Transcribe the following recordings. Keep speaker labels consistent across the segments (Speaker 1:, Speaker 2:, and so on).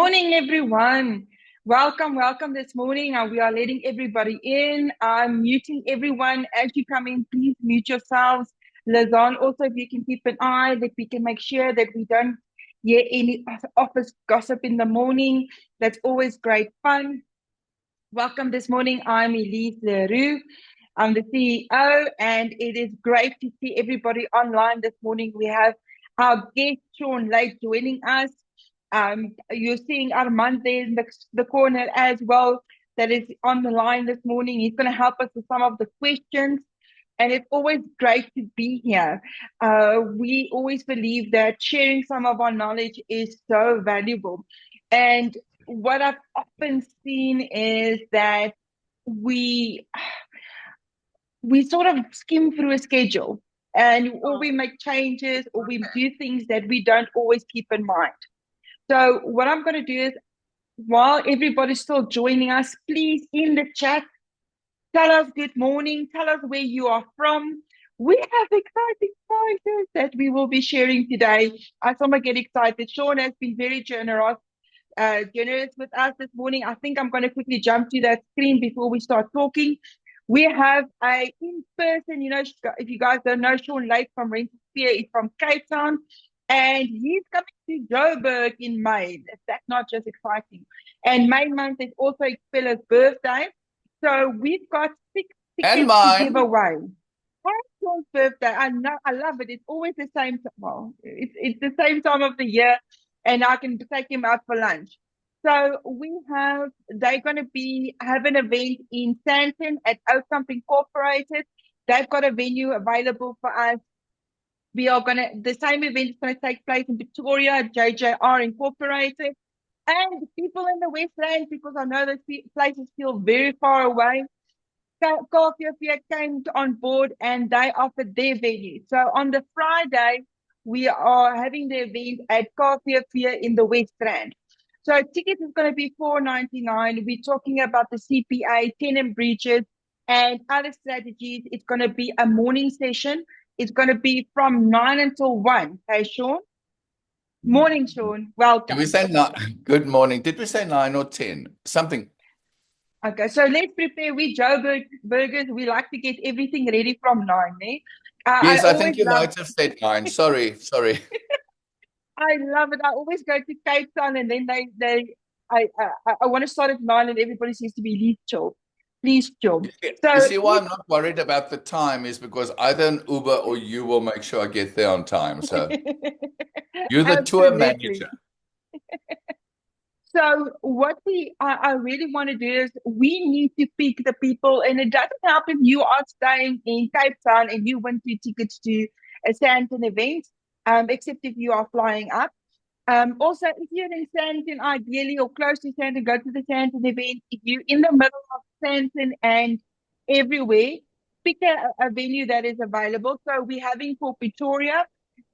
Speaker 1: morning, everyone. Welcome this morning. We are letting everybody in. I'm muting everyone. As you come in, please mute yourselves. Lazan, also, if you can keep an eye that we can make sure that we don't hear any office gossip in the morning. That's always great fun. Welcome this morning. I'm Lease. I'm the CEO, and it is great to see everybody online this morning. We have our guest, Sean Lake, joining us. You're seeing Armand there in the corner as well, that is on the line this morning. He's going to help us with some of the questions, and it's always great to be here. We always believe that sharing some of our knowledge is so valuable. And what I've often seen is that we sort of skim through a schedule, or we make changes, or we do things that we don't always keep in mind. So what I'm going to do is, while everybody's still joining us, please in the chat, tell us good morning, tell us where you are from. We have exciting prizes that we will be sharing today. I somehow get excited. Sean has been very generous with us this morning. I think I'm going to quickly jump to that screen before we start talking. We have a in-person, if you guys don't know, Sean Lake from Rental Sphere is from Cape Town, and he's coming to Joburg in May. That's not just exciting. And May month is also Expella's birthday. So we've got 6 tickets to give away. Sean's birthday. I know, I love it. It's always the same. Well, it's the same time of the year, and I can take him out for lunch. So they're going to have an event in Sandton at Outcomp Incorporated. They've got a venue available for us. The same event is going to take place in Victoria, JJR Incorporated. And people in the Westland, because I know those places feel very far away, Coffee came on board and they offered their venue. So on the Friday, we are having the event at Coffee in the West Rand. So tickets is going to be $4.99. We're talking about the CPA, tenant breaches, and other strategies. It's going to be a morning session. It's going to be from 9 until 1. Hey, Sean? Morning, Sean. Welcome.
Speaker 2: Did we say good morning? Did we say 9 or 10? Something.
Speaker 1: Okay, so let's prepare. We Joburg burgers. We like to get everything ready from 9.
Speaker 2: Yes, I think you might have said 9. Sorry.
Speaker 1: I love it. I always go to Cape Town, and then I want to start at 9, and everybody seems to be Please chill.
Speaker 2: So, you see why I'm not worried about the time is because either an Uber or you will make sure I get there on time. So you're the tour manager.
Speaker 1: So what I really want to do is we need to pick the people, and it doesn't help if you are staying in Cape Town and you want 2 tickets to a Sandton event, except if you are flying up. Also, if you're in Sandton, ideally, or close to Sandton, go to the Sandton event. If you're in the middle of Sandton and everywhere, pick a venue that is available. So we're having for Pretoria.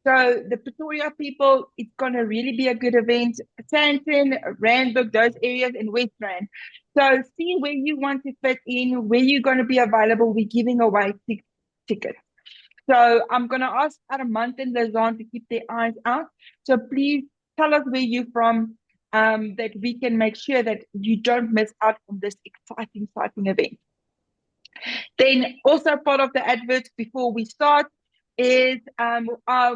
Speaker 1: So the Pretoria people, it's going to really be a good event. Sandton, Randburg, those areas in West Rand. So see where you want to fit in, where you're going to be available. We're giving away 6 tickets. So I'm going to ask Armand and Lazan to keep their eyes out. So please tell us where you're from, that we can make sure that you don't miss out on this exciting event. Then also part of the adverts before we start is our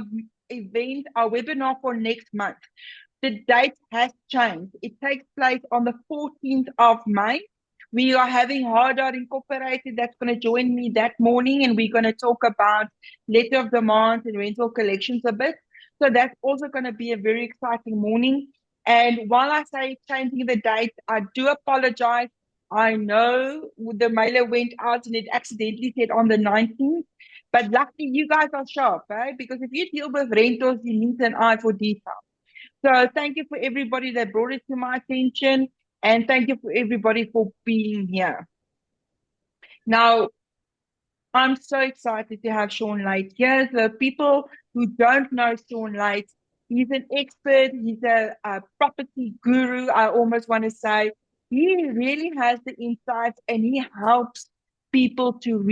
Speaker 1: event, our webinar for next month. The date has changed. It takes place on the 14th of May. We are having Hardart Incorporated that's going to join me that morning, and we're going to talk about letter of demand and rental collections a bit. So that's also going to be a very exciting morning. And while I say changing the date, I do apologize. I know the mailer went out and it accidentally said on the 19th. But luckily, you guys are sharp, right? Because if you deal with rentals, you need an eye for detail. So thank you for everybody that brought it to my attention. And thank you for everybody for being here. Now, I'm so excited to have Sean Lake here. The people who don't know Sean Lake, he's an expert. He's a property guru, I almost want to say. He really has the insights, and he helps people to,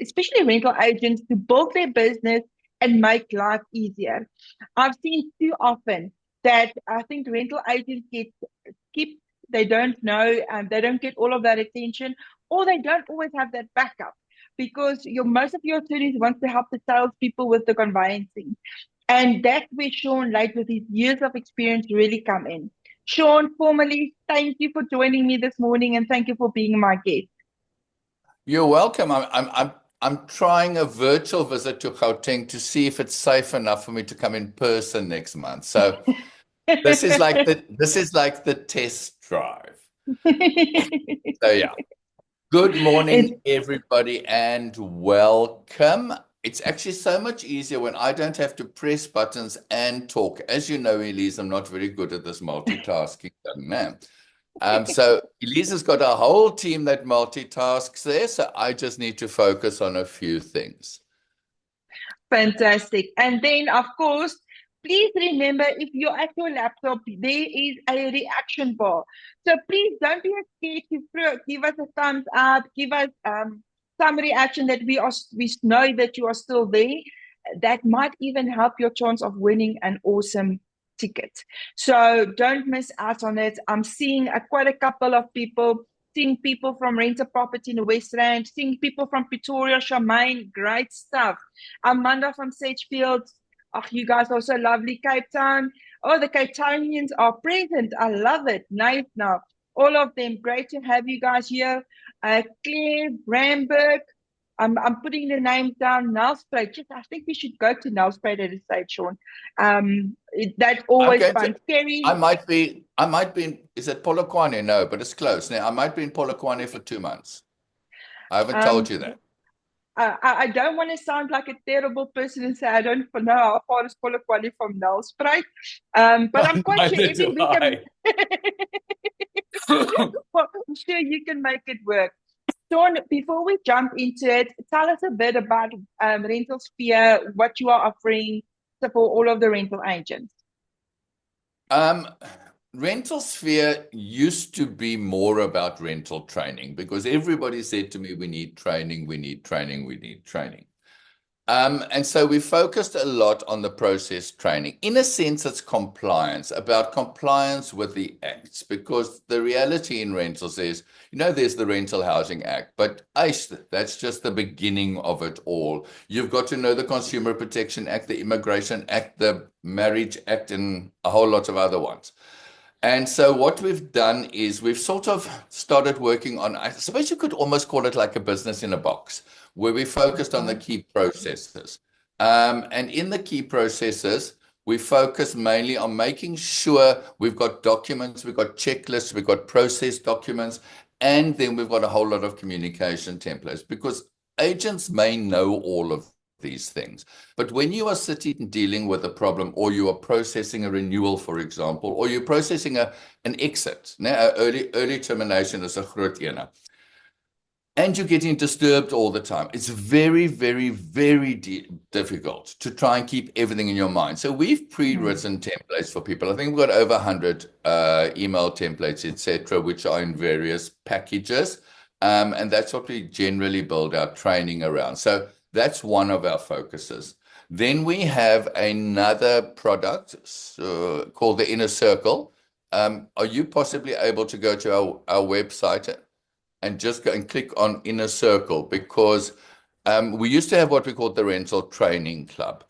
Speaker 1: especially rental agents, to build their business and make life easier. I've seen too often that I think rental agents keep they don't know, they don't get all of that attention, or they don't always have that backup because most of your attorneys want to help the salespeople with the conveyancing. And that's where Sean Light, with his years of experience, really come in. Sean, formally, thank you for joining me this morning and thank you for being my guest.
Speaker 2: You're welcome. I'm trying a virtual visit to Gauteng to see if it's safe enough for me to come in person next month. So this is like the test drive. So yeah. Good morning,
Speaker 1: It's
Speaker 2: everybody, and welcome. It's actually so much easier when I don't have to press buttons and talk. As you know, Elise, I'm not very good at this multitasking young man. So Elise has got a whole team that multitasks there, so I just need to focus on a few things.
Speaker 1: fantastic. And then, of course, please remember, if you're at your laptop, there is a reaction bar. So please don't be scared to give us a thumbs up, give us some reaction that we know that you are still there. That might even help your chance of winning an awesome ticket. So don't miss out on it. I'm seeing quite a couple of people, seeing people from Rent a Property in the West Rand, seeing people from Pretoria, Charmaine, great stuff. Amanda from Sagefield. Oh, you guys are so lovely. Cape Town. Oh, the Cape Townians are present. I love it. Nice now. All of them. Great to have you guys here. Claire, Bramberg. I'm putting the names down. Nelspruit. Just, I think we should go to Nelspruit at a stage, Sean. That's always fun. Terry.
Speaker 2: I might be, is it Polokwane? No, but it's close. Now, I might be in Polokwane for 2 months. I haven't told you that.
Speaker 1: I don't want to sound like a terrible person and say I don't know how far is Polokwane from Nelspruit. But I'm quite sure every week I'm sure you can make it work. Sean, before we jump into it, tell us a bit about Rental Sphere, what you are offering for all of the rental agents.
Speaker 2: Rental Sphere used to be more about rental training because everybody said to me, we need training, we need training, we need training. And so we focused a lot on the process training. In a sense, it's compliance, about compliance with the acts, because the reality in rentals is, there's the Rental Housing Act, but that's just the beginning of it all. You've got to know the Consumer Protection Act, the Immigration Act, the Marriage Act, and a whole lot of other ones. And so what we've done is we've sort of started working on, I suppose you could almost call it like a business in a box, where we focused on the key processes. And in the key processes, we focus mainly on making sure we've got documents, we've got checklists, we've got process documents, and then we've got a whole lot of communication templates, because agents may know all of these things. But when you are sitting dealing with a problem, or you are processing a renewal, for example, or you're processing an exit, now early termination is a groot ene, and you're getting disturbed all the time, it's very, very, very difficult to try and keep everything in your mind. So we've pre-written templates for people. I think we've got over 100 email templates, etc., which are in various packages. And that's what we generally build our training around. So that's one of our focuses. Then we have another product called the Inner Circle. Are you possibly able to go to our website and just go and click on Inner Circle? Because we used to have what we called the Rental Training Club.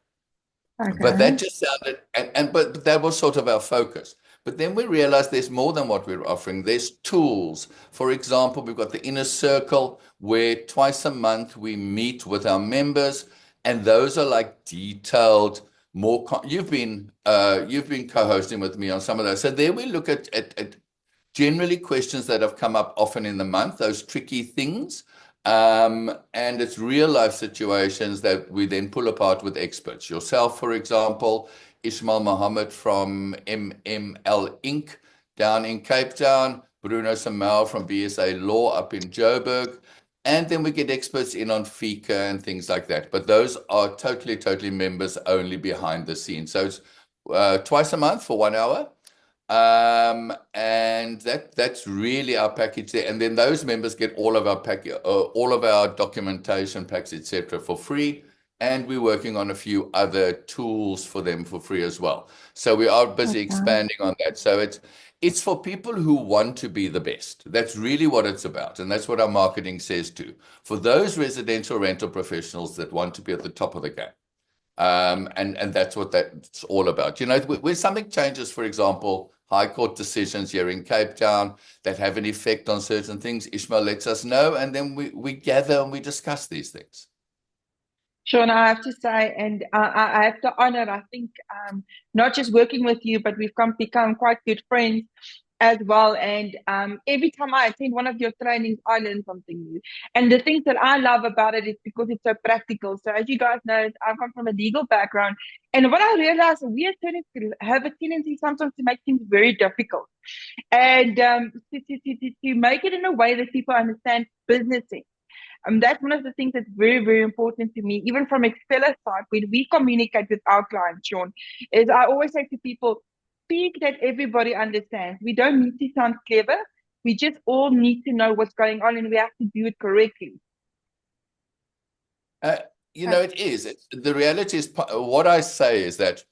Speaker 2: Okay. But that just sounded, but that was sort of our focus. But then we realized there's more than what we're offering. There's tools. For example, we've got the Inner Circle, where twice a month we meet with our members, and those are like detailed, more. You've been co-hosting with me on some of those. So there we look at generally questions that have come up often in the month, those tricky things. And it's real life situations that we then pull apart with experts. Yourself, for example, Ismail Mohammed from MML Inc. down in Cape Town, Bruno Samel from BSA Law up in Joburg, and then we get experts in on FICA and things like that. But those are totally members only behind the scenes. So it's twice a month for 1 hour. And that's really our package there. And then those members get all of our documentation packs, etc., for free. and we're working on a few other tools for them for free as well. So we are busy
Speaker 1: Okay.
Speaker 2: expanding on that. So it's for people who want to be the best. That's really what it's about. And that's what our marketing says too. For those residential rental professionals that want to be at the top of the game. And that's what that's all about. You know, when something changes, for example, High Court decisions here in Cape Town that have an effect on certain things, Ishmael lets us know, and then we gather and we discuss these things.
Speaker 1: Sean, I have to say, and I have to honor, I think, not just working with you, but we've become quite good friends as well. And every time I attend one of your trainings, I learn something new. And the things that I love about it is because it's so practical. So, as you guys know, I come from a legal background. And what I realized, we attorneys have a tendency sometimes to make things very difficult and to make it in a way that people understand business sense. That's one of the things that's very, very important to me, even from a seller side, when we communicate with our clients, Sean, is I always say to people, speak that everybody understands. We don't need to sound clever. We just all need to know what's going on and we have to do it correctly.
Speaker 2: Uh, you know, it is. The reality is, what I say is that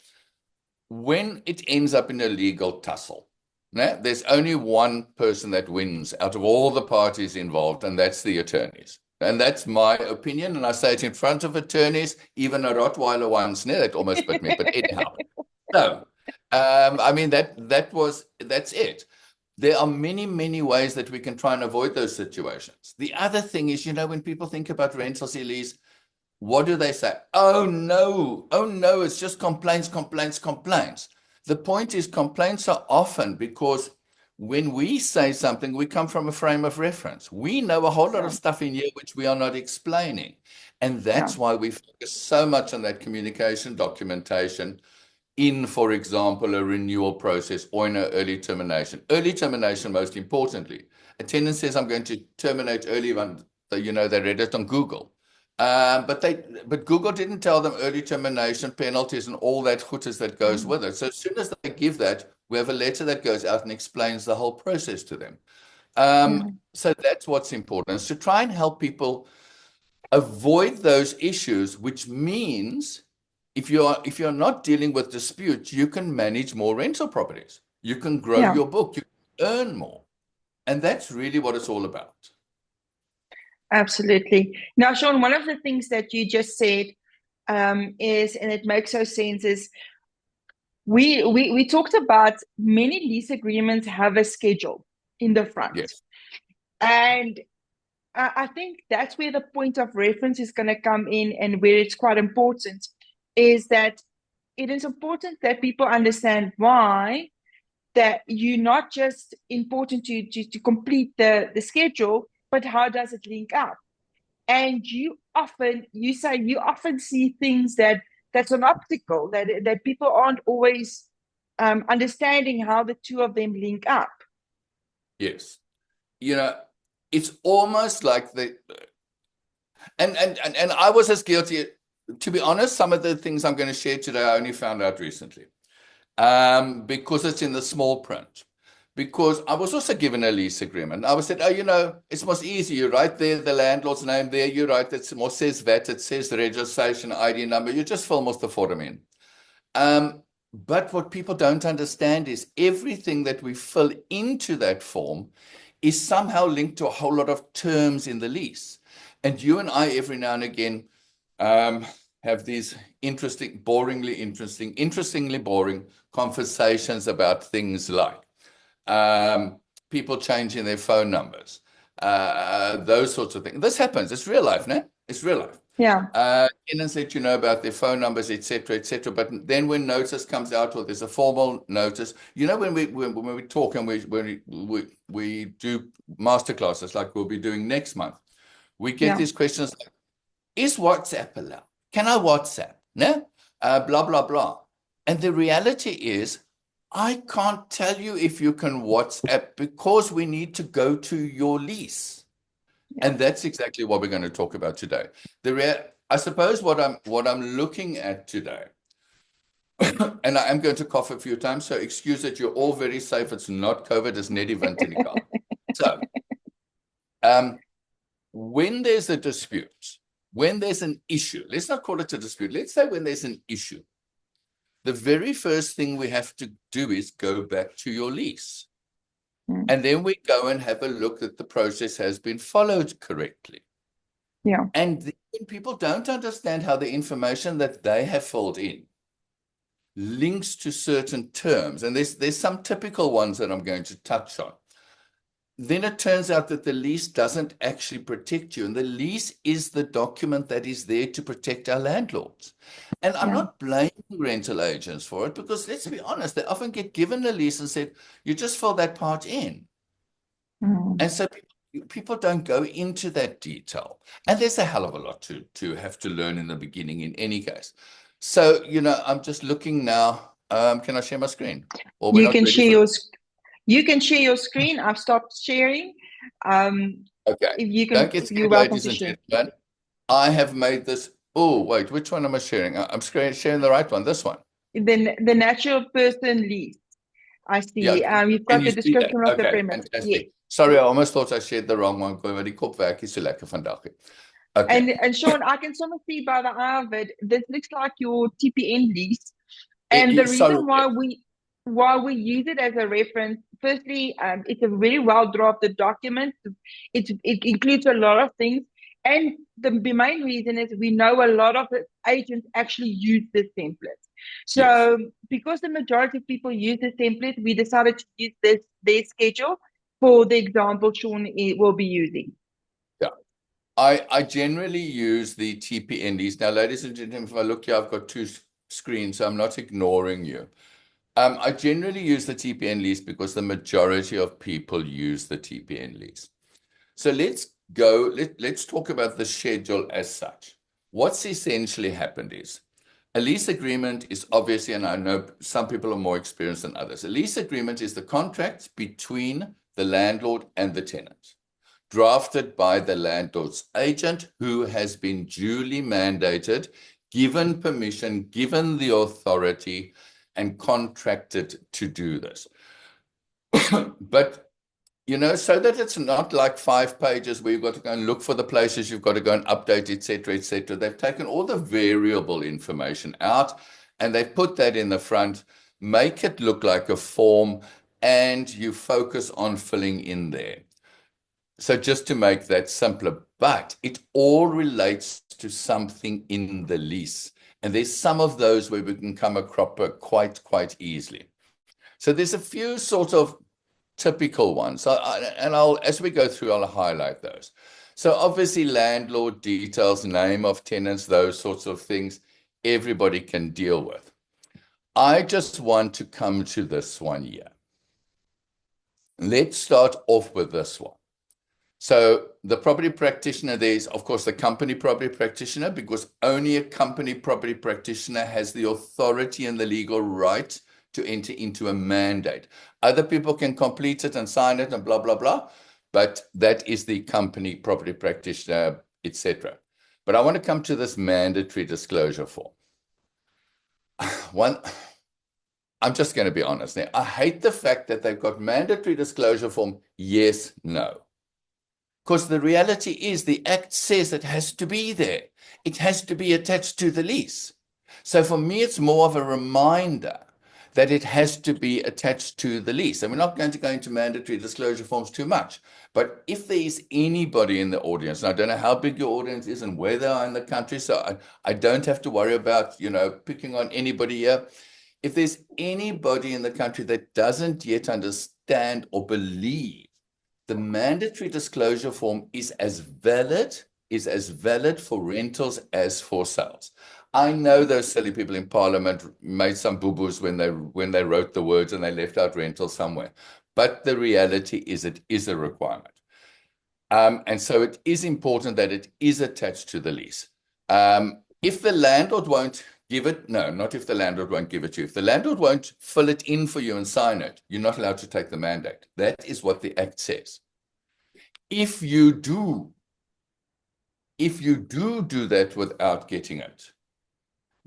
Speaker 2: when it ends up in a legal tussle, there's only one person that wins out of all the parties involved, and that's the attorneys. And that's my opinion. And I say it in front of attorneys, even a Rottweiler once, that almost bit me. But anyhow, no, I mean, that's it. There are many, many ways that we can try and avoid those situations. The other thing is, you know, when people think about rentals, Elise, what do they say? Oh no, it's just complaints, complaints, complaints. The point is, complaints are often because when we say something, we come from a frame of reference. We know a whole lot
Speaker 1: Yeah,
Speaker 2: of stuff in here which we are not explaining. And
Speaker 1: yeah,
Speaker 2: that's why we focus so much on that communication documentation in, for example, a renewal process or in an early termination. Early termination, most importantly. A tenant says, I'm going to terminate early when you know they read it on Google. But Google didn't tell them early termination penalties and all that goodness that goes with it. So as soon as they give that, we have a letter that goes out and explains the whole process to them.
Speaker 1: yeah,
Speaker 2: So that's what's important, is to try and help people avoid those issues, which means if you're not dealing with disputes, you can manage more rental properties. You can grow
Speaker 1: yeah.
Speaker 2: your book, you can earn more. And that's really what it's all about.
Speaker 1: Absolutely. Now, Sean, one of the things that you just said is, and it makes so sense, is we talked about many lease agreements have a schedule in the front.
Speaker 2: Yes.
Speaker 1: And I think that's where the point of reference is going to come in and where it's quite important is that it is important that people understand why that you're not just important to complete the schedule, but how does it link up? And you often see things that's an obstacle that people aren't always understanding how the two of them link up.
Speaker 2: Yes. You know, it's almost like and I was as guilty. To be honest, some of the things I'm going to share today, I only found out recently. Because it's in the small print. Because I was also given a lease agreement. I was said, oh, you know, it's most easy. You write there the landlord's name there. You write that more says that. It says the registration ID number. You just fill most the form in. But what people don't understand is everything that we fill into that form is somehow linked to a whole lot of terms in the lease. And you and I, every now and again, have these interestingly boring conversations about things like people changing their phone numbers, those sorts of things. This happens. It's real life, no? It's real life.
Speaker 1: Yeah.
Speaker 2: Tenants let you know about their phone numbers, etc., etc. But then when notice comes out, or there's a formal notice, you know, when we talk and we do masterclasses like we'll be doing next month, we get
Speaker 1: Yeah.
Speaker 2: these questions like, is WhatsApp allowed? Can I WhatsApp? No? Blah, blah, blah. And the reality is, I can't tell you if you can WhatsApp because we need to go to your lease.
Speaker 1: Yeah.
Speaker 2: And that's exactly what we're going to talk about today. I suppose what I'm looking at today, and I am going to cough a few times, so excuse that you're all very safe. It's not COVID, it's net event in So, when there's a dispute, when there's an issue, let's not call it a dispute. Let's say when there's an issue, the very first thing we have to do is go back to your lease. And then we go and have a look that the process has been followed correctly.
Speaker 1: Yeah.
Speaker 2: And then people don't understand how the information that they have filled in links to certain terms. And there's some typical ones that I'm going to touch on. Then it turns out that the lease doesn't actually protect you. And the lease is the document that is there to protect our landlords. And I'm not blaming rental agents for it, because let's be honest, they often get given a lease and said, you just fill that part in. And so people don't go into that detail. And there's a hell of a lot to have to learn in the beginning in any case. So, I'm just looking now. Can I share my screen? Or
Speaker 1: you can share your screen. I've stopped sharing.
Speaker 2: Okay. Don't get scared, ladies and gentlemen. I have made this. Oh, wait, which one am I sharing? I'm sharing the right one, this one.
Speaker 1: Then the natural person lease. I see.
Speaker 2: Yeah.
Speaker 1: You've got the description of the premise.
Speaker 2: Fantastic. Yes. Sorry, I almost thought I shared the wrong one. Maar die kopwerk is so lekker vandag.
Speaker 1: Okay. And Sean, I can sort of see by the eye of it, this looks like your TPN lease. And the reason why we use it as a reference, firstly, it's a very well drafted document. It includes a lot of things. And the main reason is we know a lot of agents actually use this template. So because the majority of people use this template, we decided to use their schedule for the example Sean will be using.
Speaker 2: Yeah. I generally use the TPNDs. Now, ladies and gentlemen, if I look here, I've got two screens, so I'm not ignoring you. I generally use the TPN lease because the majority of people use the TPN lease. So let's talk about the schedule as such. What's essentially happened is a lease agreement is obviously, and I know some people are more experienced than others. A lease agreement is the contract between the landlord and the tenant, drafted by the landlord's agent, who has been duly mandated, given permission, given the authority, and contracted to do this. But so that it's not like 5 pages where you've got to go and look for the places, you've got to go and update, etc., etc. They've taken all the variable information out and they've put that in the front, make it look like a form, and you focus on filling in there. So just to make that simpler, but it all relates to something in the lease. And there's some of those where we can come across quite easily. So there's a few sort of typical ones. As we go through, I'll highlight those. So obviously landlord details, name of tenants, those sorts of things, everybody can deal with. I just want to come to this one here. Let's start off with this one. So the property practitioner, there's of course the company property practitioner, because only a company property practitioner has the authority and the legal right to enter into a mandate. Other people can complete it and sign it and blah, blah, blah. But that is the company property practitioner, etc. But I want to come to this mandatory disclosure form. I'm just going to be honest now. I hate the fact that they've got mandatory disclosure form, yes, no. Because the reality is the Act says it has to be there. It has to be attached to the lease. So for me, it's more of a reminder that it has to be attached to the lease. And we're not going to go into mandatory disclosure forms too much. But if there is anybody in the audience, and I don't know how big your audience is and where they are in the country, so I don't have to worry about, picking on anybody here. If there's anybody in the country that doesn't yet understand or believe the mandatory disclosure form is as valid for rentals as for sales. I know those silly people in Parliament made some boo-boos when they wrote the words and they left out rental somewhere. But the reality is it is a requirement. And so it is important that it is attached to the lease. If the landlord won't give it, no, not if the landlord won't give it to you. If the landlord won't fill it in for you and sign it, you're not allowed to take the mandate. That is what the Act says. If you do that without getting it,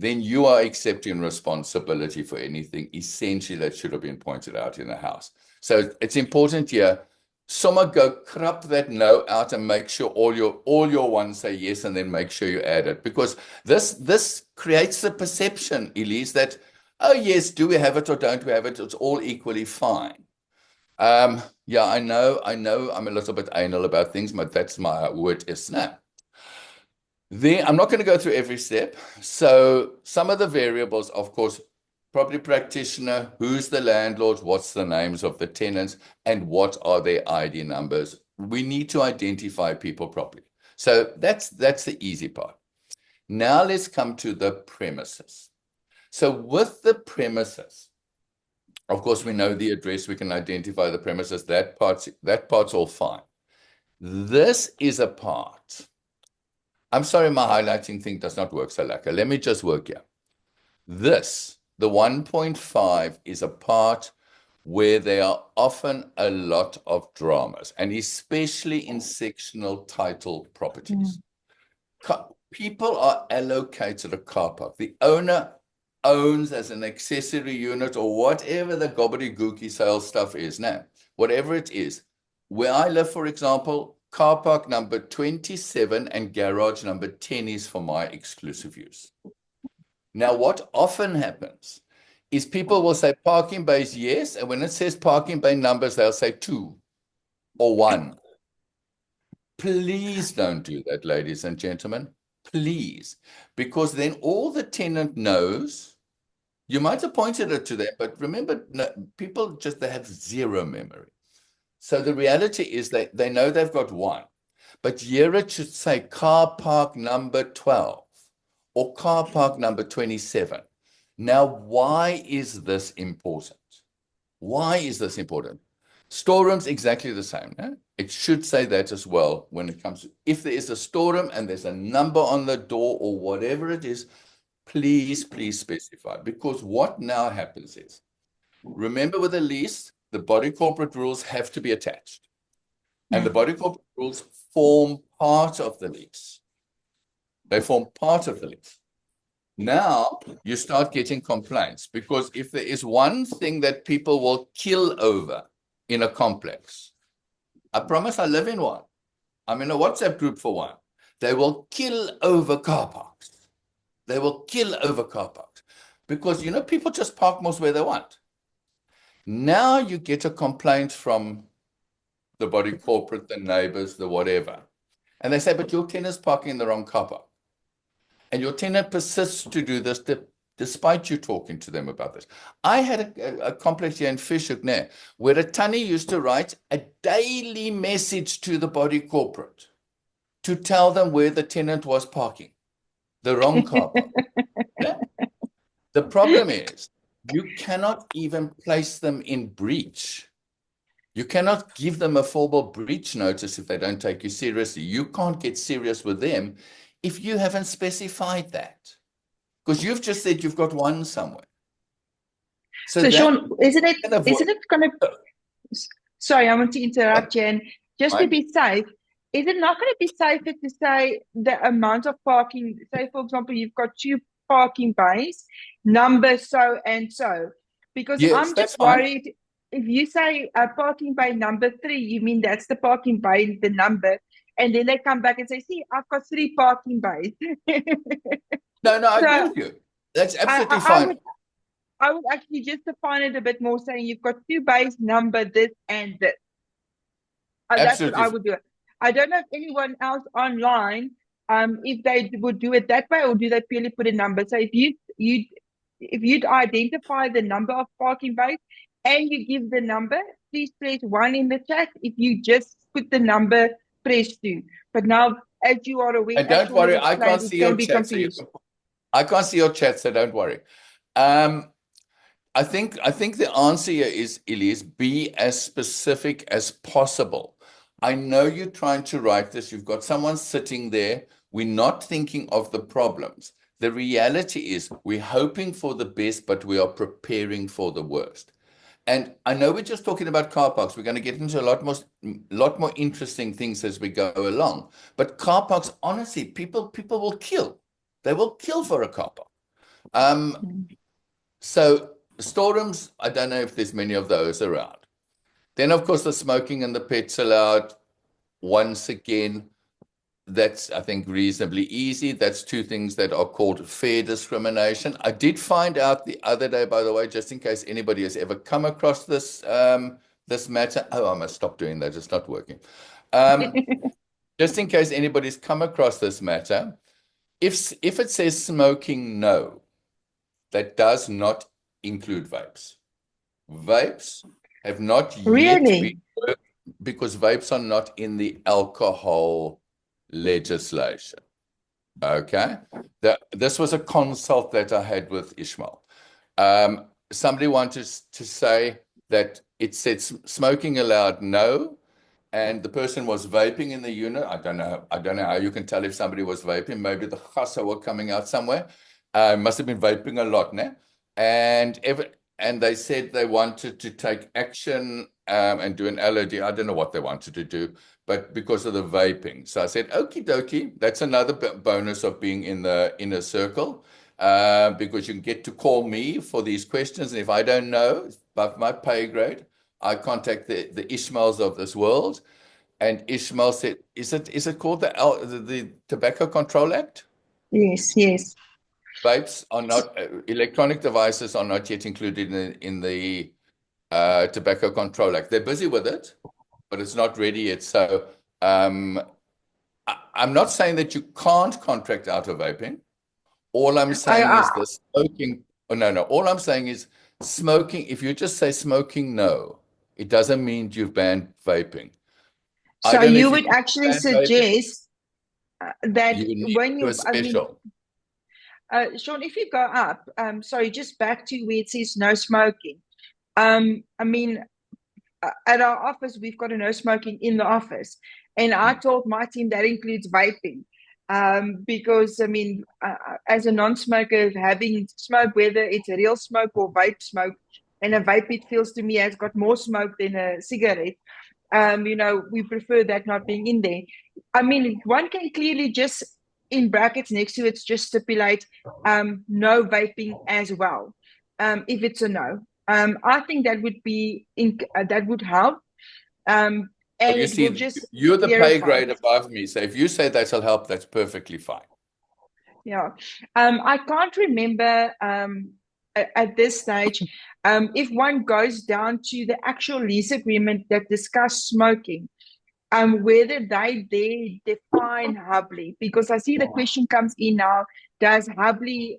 Speaker 2: then you are accepting responsibility for anything essentially that should have been pointed out in the house. So it's important here. someone go crop that no out and make sure all your ones say yes, and then make sure you add it, because this creates the perception, Elise, that, oh yes, do we have it or don't we have it? It's all equally fine. Yeah, I know I'm a little bit anal about things, but that's my word is now. I'm not going to go through every step. So some of the variables, of course, property practitioner, who's the landlord, what's the names of the tenants, and what are their ID numbers. We need to identify people properly. So that's the easy part. Now let's come to the premises. So with the premises, of course, we know the address, we can identify the premises. That part's all fine. This is a part. I'm sorry, my highlighting thing does not work so lekker. Let me just work here. This, the 1.5, is a part where there are often a lot of dramas, and especially in sectional title properties. People are allocated a car park. The owner owns as an accessory unit or whatever the gobbledygooky sales stuff is now, whatever it is. Where I live, for example, car park number 27 and garage number 10 is for my exclusive use. Now, what often happens is people will say parking bays, yes, and when it says parking bay numbers, they'll say 2 or 1. Please don't do that, ladies and gentlemen. Please, because then all the tenant knows, you might have pointed it to them, but remember, people just, they have zero memory. So the reality is that they know they've got 1, but here it should say car park number 12 or car park number 27. Now, why is this important? Why is this important? Storerooms, exactly the same. No? It should say that as well when it comes to, if there is a storeroom and there's a number on the door or whatever it is, please specify. Because what now happens is, remember with a lease, the body corporate rules have to be attached. And the body corporate rules form part of the lease. They form part of the lease. Now you start getting complaints, because if there is one thing that people will kill over in a complex, I promise I live in one. I'm in a WhatsApp group for one. They will kill over car parks. They will kill over car parks because, people just park most where they want. Now you get a complaint from the body corporate, the neighbors, the whatever. And they say, but your tenant's parking in the wrong car park. And your tenant persists to do this despite you talking to them about this. I had a complex here in Fish Hoek now, where a tannie used to write a daily message to the body corporate to tell them where the tenant was parking, the wrong car park. Yeah? The problem is you cannot even place them in breach. You cannot give them a formal breach notice if they don't take you seriously. You can't get serious with them if you haven't specified that. Because you've just said you've got 1 somewhere.
Speaker 1: So Sean, isn't it going to, sorry, I want to interrupt you, and just to be safe, is it not going to be safer to say the amount of parking? Say, for example, you've got 2 parking bays, number so and so, because
Speaker 2: yes,
Speaker 1: I'm just worried if you say a parking bay number 3, you mean that's the parking bay, the number, and then they come back and say, see, I've got 3 parking bays.
Speaker 2: No, I agree with you. That's absolutely fine.
Speaker 1: I would actually just define it a bit more, saying you've got 2 bays, number this and this. That's what I would do. I don't know if anyone else online, if they would do it that way, or do they purely put a number? So if you'd identify the number of parking bays and you give the number, please press 1 in the chat. If you just put the number, press 2. But now, as you are aware,
Speaker 2: and don't worry, I can't see your chat. I can't see your chat, so don't worry. I think the answer here is, Elise, be as specific as possible. I know you're trying to write this. You've got someone sitting there. We're not thinking of the problems. The reality is we're hoping for the best, but we are preparing for the worst. And I know we're just talking about car parks. We're going to get into a lot more interesting things as we go along. But car parks, honestly, people will kill. They will kill for a car park. So storerooms, I don't know if there's many of those around. Then, of course, the smoking and the pets allowed. Once again, that's, I think, reasonably easy. That's two things that are called fair discrimination. I did find out the other day, by the way, just in case anybody has ever come across this matter. Oh, I must stop doing that. It's not working. Just in case anybody's come across this matter, if it says smoking no, that does not include vapes. Vapes have not yet been,
Speaker 1: Really?
Speaker 2: because vapes are not in the alcohol legislation. Okay. This was a consult that I had with Ishmael. Somebody wanted to say that it said smoking allowed no, and the person was vaping in the unit. I don't know how you can tell if somebody was vaping. Maybe the chassa were coming out somewhere. Must have been vaping a lot, né? And they said they wanted to take action and do an LOD. I don't know what they wanted to do, but because of the vaping. So I said, okie dokie, that's another bonus of being in the inner circle, because you can get to call me for these questions. And if I don't know, above my pay grade, I contact the Ishmaels of this world. And Ishmael said, is it called the Tobacco Control Act?
Speaker 1: Yes, yes.
Speaker 2: Vapes are not, electronic devices are not yet included in the Tobacco Control Act. They're busy with it, but it's not ready yet. So I'm not saying that you can't contract out of vaping. All I'm saying is the smoking. Oh, no. All I'm saying is smoking. If you just say smoking no, it doesn't mean you've banned vaping. I
Speaker 1: So
Speaker 2: don't know
Speaker 1: you
Speaker 2: if you
Speaker 1: would actually
Speaker 2: ban vaping.
Speaker 1: suggest that
Speaker 2: You need
Speaker 1: when
Speaker 2: to do a
Speaker 1: you, I mean,
Speaker 2: special.
Speaker 1: Sean, if you go up, sorry, just back to where it says no smoking. I mean, at our office, we've got a no smoking in the office. And I told my team that includes vaping. Because, I mean, as a non smoker, having smoke, whether it's a real smoke or vape smoke, and a vape, it feels to me has got more smoke than a cigarette. We prefer that not being in there. I mean, one can clearly just in brackets next to it just stipulate no vaping as well. If it's a no. I think that would be that would help.
Speaker 2: Well,
Speaker 1: And
Speaker 2: you
Speaker 1: it will
Speaker 2: see,
Speaker 1: just
Speaker 2: you're the pay
Speaker 1: clarify.
Speaker 2: grade above me. So if you say that'll help, that's perfectly fine.
Speaker 1: Yeah. I can't remember at this stage if one goes down to the actual lease agreement that discuss smoking, whether they define Hubley, because I see the question comes in now, does Hubley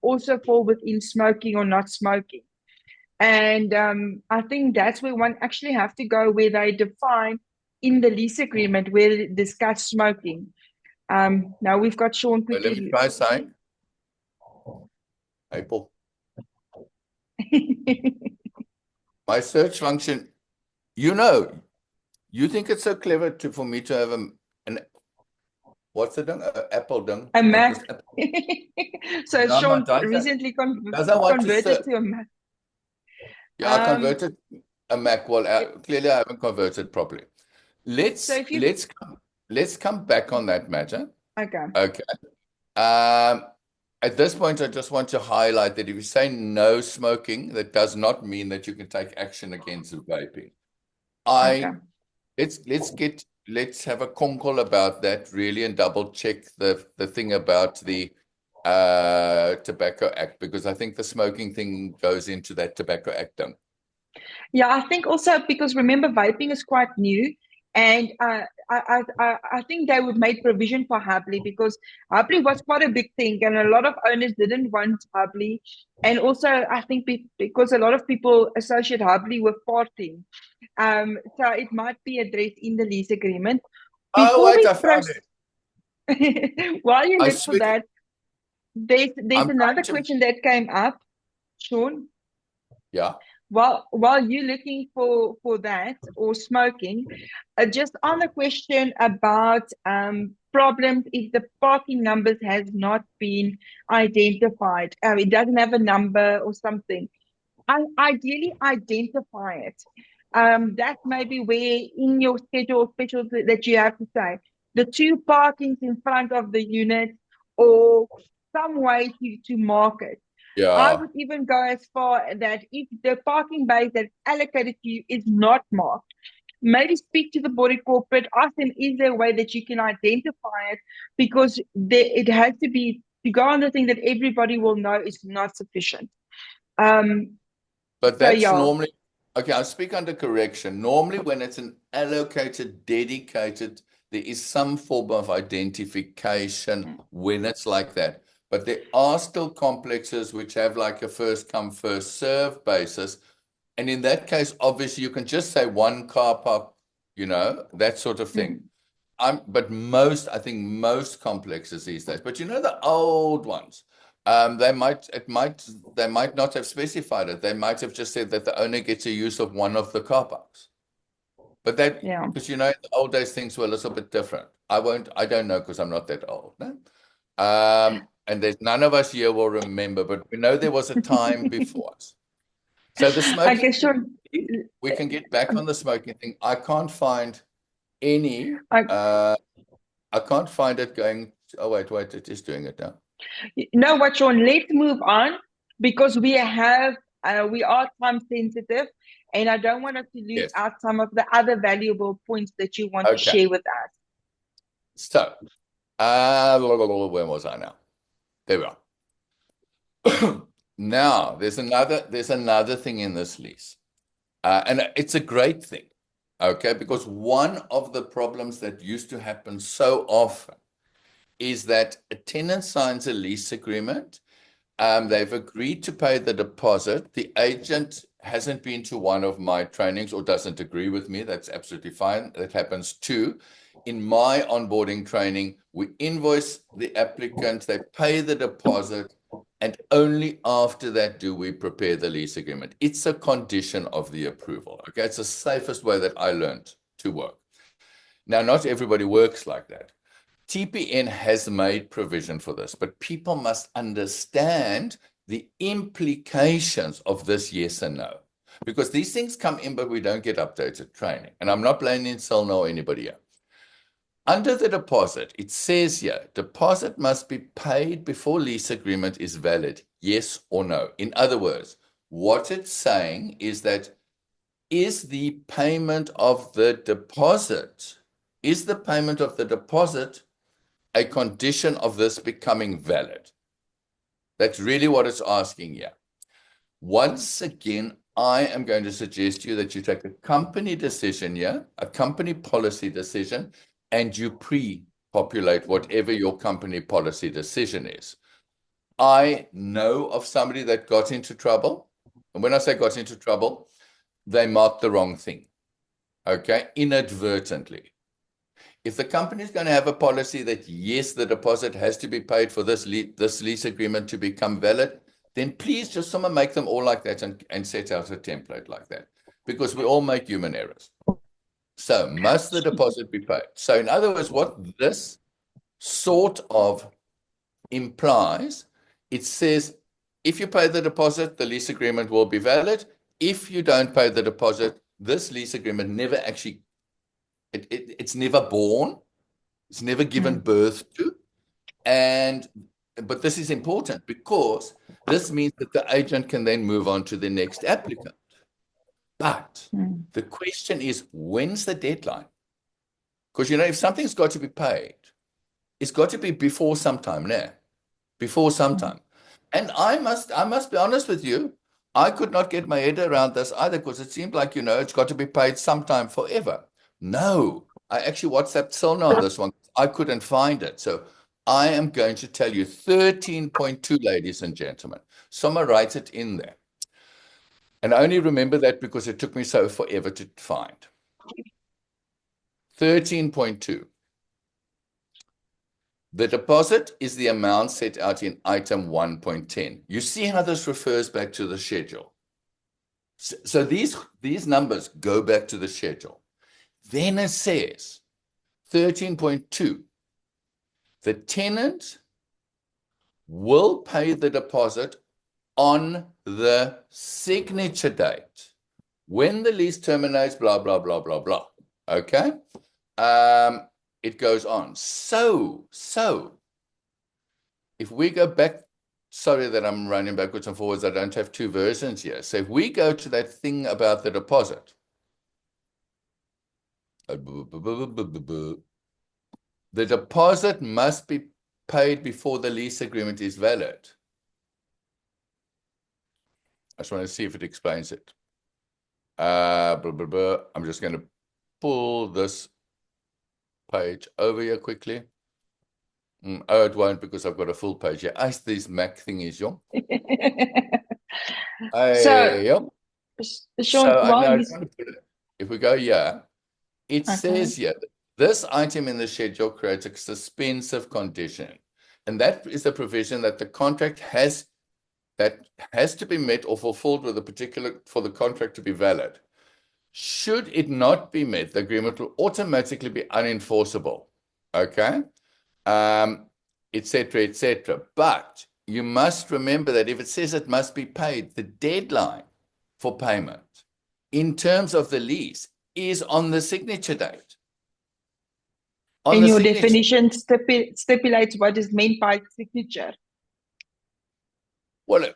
Speaker 1: also fall within smoking or not smoking? And I think that's where one actually have to go, where they define in the lease agreement where they discuss smoking. Now we've got Sean
Speaker 2: So let me
Speaker 1: quickly.
Speaker 2: try saying, April, my search function, you think it's so clever for me to have an, what's it, Apple ding?
Speaker 1: A
Speaker 2: This
Speaker 1: Mac.
Speaker 2: Apple.
Speaker 1: So
Speaker 2: No, my
Speaker 1: Sean
Speaker 2: data
Speaker 1: recently
Speaker 2: doesn't want to
Speaker 1: converted
Speaker 2: search.
Speaker 1: to a Mac.
Speaker 2: Yeah, I
Speaker 1: Um,
Speaker 2: converted a Mac. Well, clearly I haven't converted properly.
Speaker 1: so
Speaker 2: Let's
Speaker 1: if you
Speaker 2: let's let's come back on that matter.
Speaker 1: okay,
Speaker 2: Okay. Um, at this point, I just want to highlight that if you say no smoking, that does not mean that you can take action against vaping.
Speaker 1: okay.
Speaker 2: Let's have a call about that really and double check the thing about the Tobacco Act, because I think the smoking thing goes into that Tobacco Act.
Speaker 1: Yeah, I think also because remember vaping is quite new, and I think they would make provision for Hubley because Hubley was quite a big thing, and a lot of owners didn't want Hubley, and also I think because a lot of people associate Hubley with partying, so it might be addressed in the lease agreement.
Speaker 2: Oh,
Speaker 1: Before
Speaker 2: wait,
Speaker 1: we
Speaker 2: I found it.
Speaker 1: while you
Speaker 2: I
Speaker 1: look for
Speaker 2: switched.
Speaker 1: that, there's
Speaker 2: I'm
Speaker 1: another
Speaker 2: trying to.
Speaker 1: question that came up, Sean.
Speaker 2: Yeah.
Speaker 1: While you're looking for that or smoking, just on the question about problems if the parking numbers has not been identified, it doesn't have a number or something. Ideally, identify it. That may be where in your schedule special that you have to say the two parkings in front of the unit or some way to mark it. I
Speaker 2: Yeah.
Speaker 1: would even go as far that if the parking bay that's allocated to you is not marked, maybe speak to the body corporate, ask them, is there a way that you can identify it? Because it has to be, to go on the thing that everybody will know is not sufficient. Um,
Speaker 2: But
Speaker 1: so
Speaker 2: that's
Speaker 1: yeah,
Speaker 2: normally, okay, I'll speak under correction. Normally, when it's an allocated, dedicated, there is some form of identification when it's like that. But there are still complexes which have like a first come, first serve basis. And in that case, obviously, you can just say one car park, that sort of thing. But I think most complexes these days, but the old ones, they might not have specified it. They might have just said that the owner gets a use of one of the car parks. But
Speaker 1: yeah.
Speaker 2: because in the old days things were a little bit different. I don't know because I'm not that old, no? And there's none of us here will remember, but we know there was a time before us. So the
Speaker 1: I
Speaker 2: smoking,
Speaker 1: guess sure.
Speaker 2: we can get back on the smoking thing. I can't find any.
Speaker 1: I,
Speaker 2: I can't find it going. Oh, wait, it is doing it now.
Speaker 1: you know what, Sean? Let's move on because we are time sensitive, and I don't want us to lose
Speaker 2: Yes.
Speaker 1: out some of the other valuable points that you want to
Speaker 2: Okay.
Speaker 1: share with us.
Speaker 2: So, where was I now? There we are. Now, there's another thing in this lease, and it's a great thing, okay? Because one of the problems that used to happen so often is that a tenant signs a lease agreement. They've agreed to pay the deposit. The agent hasn't been to one of my trainings or doesn't agree with me. That's absolutely fine. That happens too. In my onboarding training, we invoice the applicant, they pay the deposit, and only after that do we prepare the lease agreement. It's a condition of the approval. Okay, it's the safest way that I learned to work. Now, not everybody works like that. TPN has made provision for this, but people must understand the implications of this yes and no. Because these things come in, but we don't get updated training. And I'm not blaming Selna or anybody here. Under the deposit, it says here, deposit must be paid before lease agreement is valid, yes or no. In other words, what it's saying is that is the payment of the deposit a condition of this becoming valid? That's really what it's asking here. Once again, I am going to suggest to you that you take a company decision here, a company policy decision, and you pre-populate whatever your company policy decision is. I know of somebody that got into trouble. And when I say got into trouble, they marked the wrong thing, okay, inadvertently. If the company is going to have a policy that, yes, the deposit has to be paid for this lease agreement to become valid, then please just someone make them all like that and set out a template like that, because we all make human errors. So must the deposit be paid? So in other words, what this sort of implies, it says, if you pay the deposit, the lease agreement will be valid. If you don't pay the deposit, this lease agreement never actually it's never born, it's never given birth to. But this is important because this means that the agent can then move on to the next applicant. But the question is, when's the deadline? Because if something's got to be paid, it's got to be before sometime now. Before sometime. And I must be honest with you, I could not get my head around this either, because it seemed like, it's got to be paid sometime forever. No, I actually WhatsApped Selna on this one. I couldn't find it. So I am going to tell you 13.2, ladies and gentlemen. Someone write it in there. And I only remember that because it took me so forever to find. 13.2. The deposit is the amount set out in item 1.10. You see how this refers back to the schedule. So these numbers go back to the schedule. Then it says 13.2, the tenant will pay the deposit on the signature date. When the lease terminates, blah, blah, blah, blah, blah. Okay? It goes on. So if we go back sorry that I'm running backwards and forwards. I don't have two versions here. So if we go to that thing about the deposit, the deposit must be paid before the lease agreement is valid. I just want to see if it explains it. I'm just going to pull this page over here quickly. Oh, it won't because I've got a full page here. As this Mac thing is, yo.
Speaker 1: So, Sean,
Speaker 2: So
Speaker 1: while
Speaker 2: now,
Speaker 1: you
Speaker 2: if we go here, it
Speaker 1: okay,
Speaker 2: says here, this item in the schedule creates a suspensive condition. And that is the provision that the contract has to be met or fulfilled with a particular for the contract to be valid. Should it not be met, the agreement will automatically be unenforceable. Okay? Etc., etc. But you must remember that if it says it must be paid, the deadline for payment in terms of the lease is on the signature date.
Speaker 1: and your definition stipulates what is meant by signature.
Speaker 2: Well,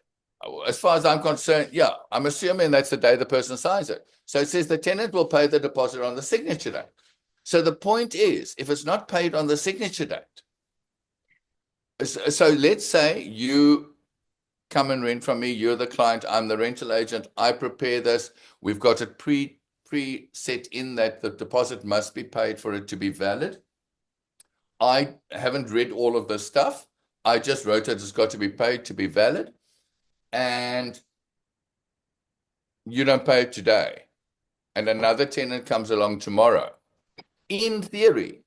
Speaker 2: as far as I'm concerned, yeah, I'm assuming that's the day the person signs it. So it says the tenant will pay the deposit on the signature date. So the point is, if it's not paid on the signature date, so let's say you come and rent from me, you're the client, I'm the rental agent, I prepare this, we've got it pre-set in that the deposit must be paid for it to be valid. I haven't read all of this stuff. I just wrote it, it's got to be paid to be valid. And you don't pay it today. And another tenant comes along tomorrow. In theory,